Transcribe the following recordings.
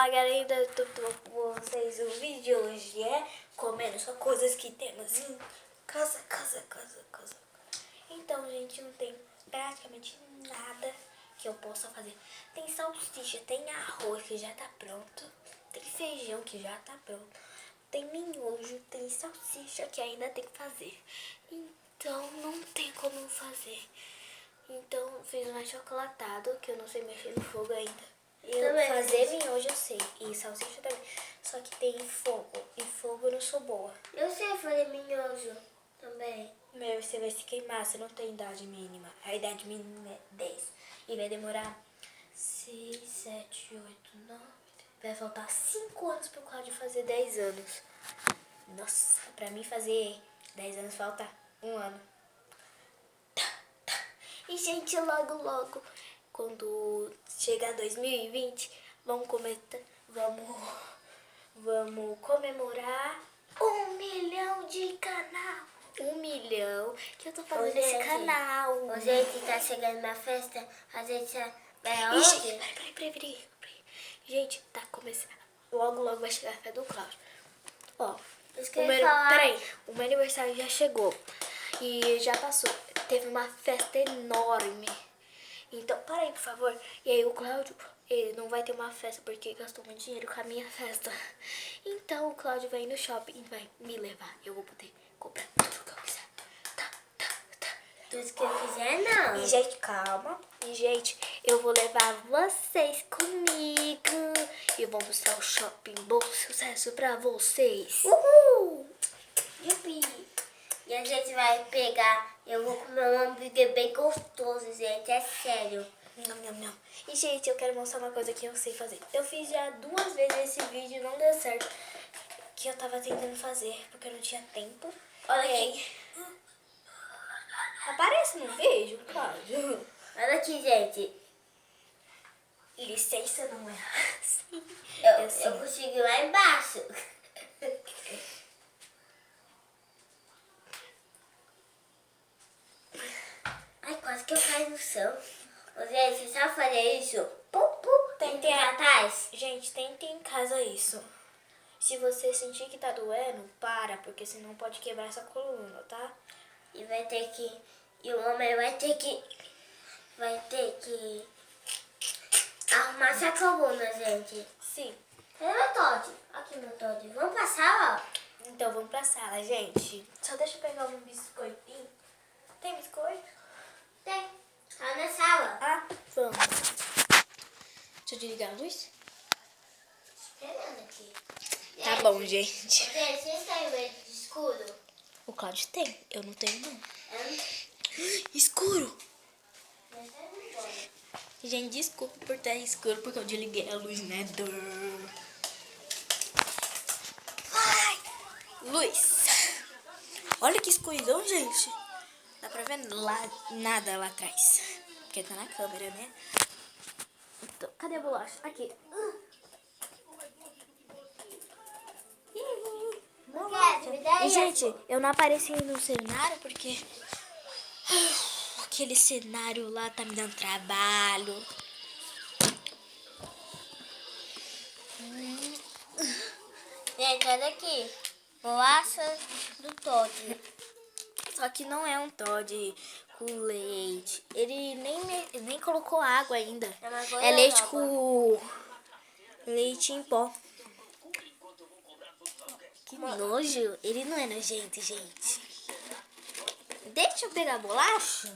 Olá, galera, eu tô com vocês. O vídeo de hoje é comendo só coisas que temos em casa. Então, gente, não tem praticamente nada que eu possa fazer. Tem salsicha, tem arroz que já tá pronto, tem feijão que já tá pronto, tem miojo, tem salsicha que ainda tem que fazer. Então, não tem como fazer. Então, fiz um achocolatado, que eu não sei mexer no fogo ainda. Fazer miojo eu sei, e salsicha também. Só que tem fogo, e fogo eu não sou boa. Eu sei fazer miojo também. Meu, você vai se queimar, você não tem idade mínima. A idade mínima é 10. E vai demorar 6, 7, 8, 9... Vai faltar 5 anos pro Cláudio fazer 10 anos. Nossa, pra mim fazer 10 anos falta 1 ano. E, gente, logo, quando chegar 2020, vamos comemorar 1 milhão de canal. 1 milhão que eu tô fazendo esse canal. Ô, gente, tá chegando na festa, a gente vai Ixi, onde? peraí. Gente, tá começando. Logo vai chegar a festa do Cláudio. Ó, o meu aniversário já chegou e já passou. Teve uma festa enorme. Então, para aí, por favor. E aí, o Cláudio, ele não vai ter uma festa porque gastou muito dinheiro com a minha festa. Então, o Cláudio vai ir no shopping e vai me levar. Eu vou poder comprar tudo que eu quiser. Tá. Tudo que eu quiser, não. E, gente, calma. E, gente, eu vou levar vocês comigo. E eu vou mostrar o shopping Bom Sucesso pra vocês. Uhul! Yupi! E a gente vai pegar, eu vou comer um hambúrguer bem gostoso, gente, é sério. Não. E, gente, eu quero mostrar uma coisa que eu sei fazer. Eu fiz já 2 vezes esse vídeo e não deu certo. Que eu tava tentando fazer, porque eu não tinha tempo. Olha aqui. Aparece no vídeo, Cláudio. Olha aqui, gente. Licença, não é assim. Eu consigo ir lá embaixo. Ai, quase que eu caio no chão. Ô, gente, você sabe fazer isso? Tem atrás? Gente, tente em casa isso. Se você sentir que tá doendo, para, porque senão pode quebrar essa coluna, tá? E vai ter que... E o homem vai ter que arrumar essa coluna, gente. Sim. Cadê meu Todd? Aqui, meu Todd. Vamos pra sala? Então, vamos pra sala, gente. Só deixa eu pegar um biscoitinho. Tem biscoito? Tem. Tá na sala. Ah, vamos. Deixa eu desligar a luz. Esperando aqui. Tá bom, gente. Gente, vocês têm medo de escuro? O Cláudio tem, eu não tenho não. Escuro. Gente, desculpa por estar escuro, porque eu desliguei a luz, né? Ai, luz. Olha que escuridão, gente. Dá pra ver nada lá atrás. Porque tá na câmera, né? Então, cadê a bolacha? Aqui. E, gente, eu não apareci no cenário porque aquele cenário lá tá me dando trabalho. Gente, olha aqui. Bolacha do Todd. Só que não é um Toddy com leite. Ele nem colocou água ainda. É leite com leite em pó. Que nojo. Ele não é nojento, gente. Deixa eu pegar a bolacha.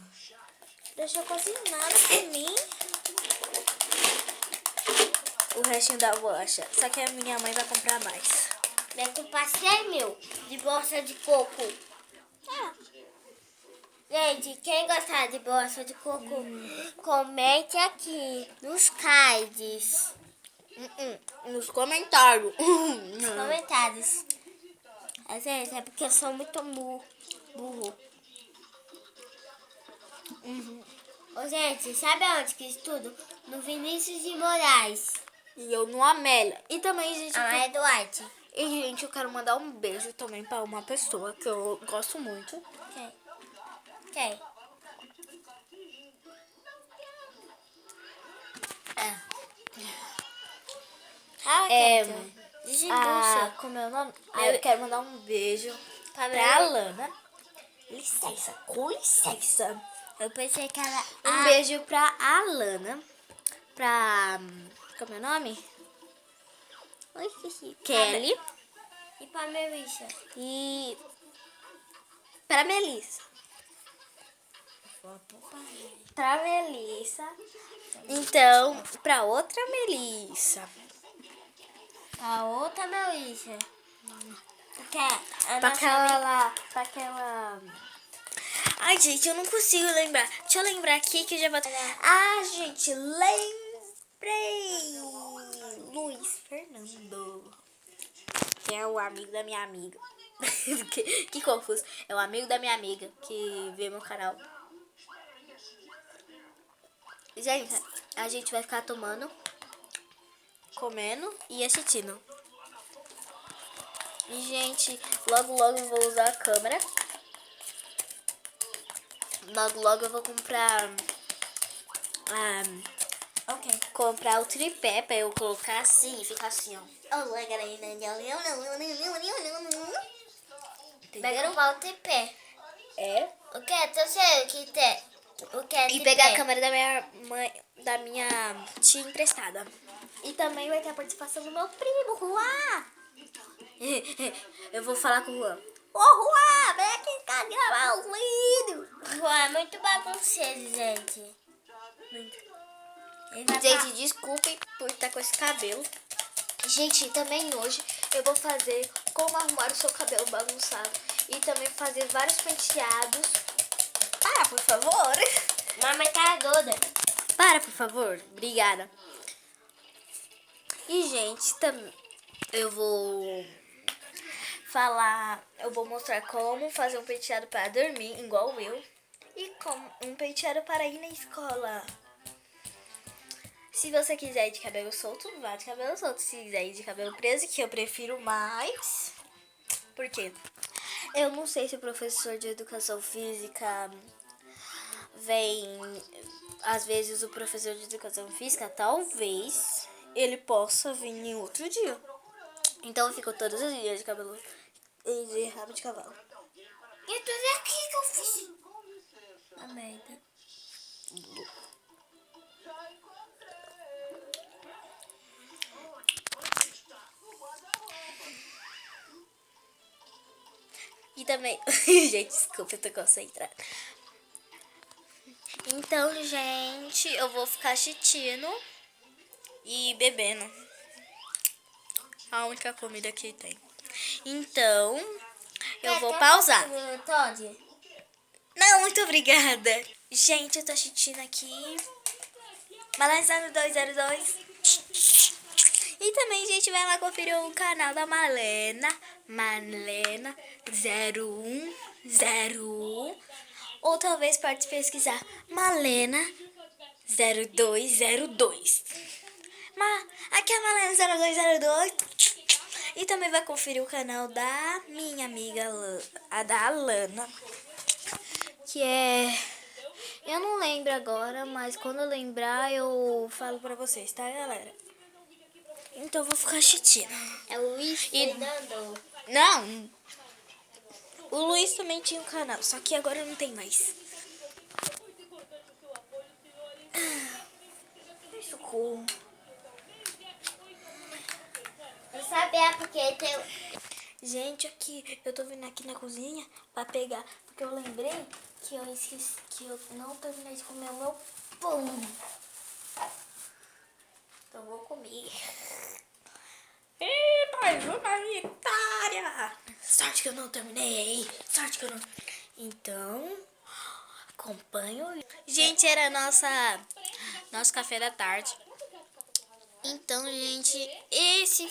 Deixa eu cozinhar pra mim. O restinho da bolacha. Só que a minha mãe vai comprar mais. Deve passei, meu, de bolsa de coco. Gente, quem gostar de bolsa de coco, comente aqui nos cards. Nos comentários. Nos comentários. Gente, é porque eu sou muito burro. Ô, gente, sabe aonde que estudo? No Vinícius de Moraes. E eu no Amélia. E também, gente... Amélia Duarte. E, gente, eu quero mandar um beijo também pra uma pessoa que eu gosto muito. Quem? Desembucha. Como é o nome? Eu quero mandar um beijo pra Alana. Licença, com licença. Eu pensei que ela... Um beijo pra Alana. Pra... Como é o nome? Oi, esqueci. Kelly. E pra Melissa? E... Pra Melissa. Pra Melissa. Então, pra outra Melissa. A outra Melissa. Porque Pra aquela... Ai, gente, eu não consigo lembrar. Deixa eu lembrar aqui que eu já vou... Ah, gente, lembrei! Luiz Fernando. Que é o amigo da minha amiga. que confuso. É o amigo da minha amiga que vê meu canal. Gente, a gente vai ficar tomando, comendo e assistindo. E, gente, logo eu vou usar a câmera. Logo eu vou comprar... comprar o tripé pra eu colocar assim e ficar assim, ó. Pega no pau de pé. É. O que? Tô cheio que tem. O que é E de pegar pé? a câmera da minha mãe, da minha tia emprestada. E também vai ter a participação do meu primo, Juan. Eu vou falar com o Juan. Ô, Juan, vem aqui gravar os vídeos. Juan é muito bagunceiro, gente. Ele vai Gente, desculpem por estar com esse cabelo. Gente, também hoje eu vou fazer como arrumar o seu cabelo bagunçado. E também fazer vários penteados. Para, por favor. Mamãe tá doida. Para, por favor. Obrigada. E, gente, também eu vou mostrar como fazer um penteado para dormir, igual eu. E como um penteado para ir na escola. Se você quiser ir de cabelo solto, vá de cabelo solto. Se quiser ir de cabelo preso, que eu prefiro mais. Por quê? Eu não sei se o professor de educação física vem... Às vezes o professor de educação física, talvez, ele possa vir em outro dia. Então eu fico todos os dias de cabelo... de rabo de cavalo. E tudo aqui que eu fiz. A merda. E também... Gente, desculpa, eu tô concentrada. Então, gente, eu vou ficar assistindo e bebendo. A única comida que tem. Então, eu vou pausar. Não, muito obrigada. Gente, eu tô assistindo aqui. Malena 202. E também, gente, vai lá conferir o canal da Malena 0101. Ou talvez pode pesquisar Malena 0202. Aqui é a Malena 0202. E também vai conferir o canal da minha amiga, a da Alana. Que é... Eu não lembro agora, mas quando eu lembrar eu falo pra vocês, tá, galera? Então eu vou ficar assistindo. É o Luiz Fernando. Não. O Luiz também tinha um canal, só que agora não tem mais. Socorro. Eu sabia porque tem... Gente, aqui, eu tô vindo aqui na cozinha pra pegar, porque eu lembrei que eu esqueci, que eu não terminei de comer o meu pão. Então vou comer. E mais uma vitória! Sorte que eu não terminei. Sorte que eu não... Então, acompanho. Gente, era nosso café da tarde. Então, gente, esse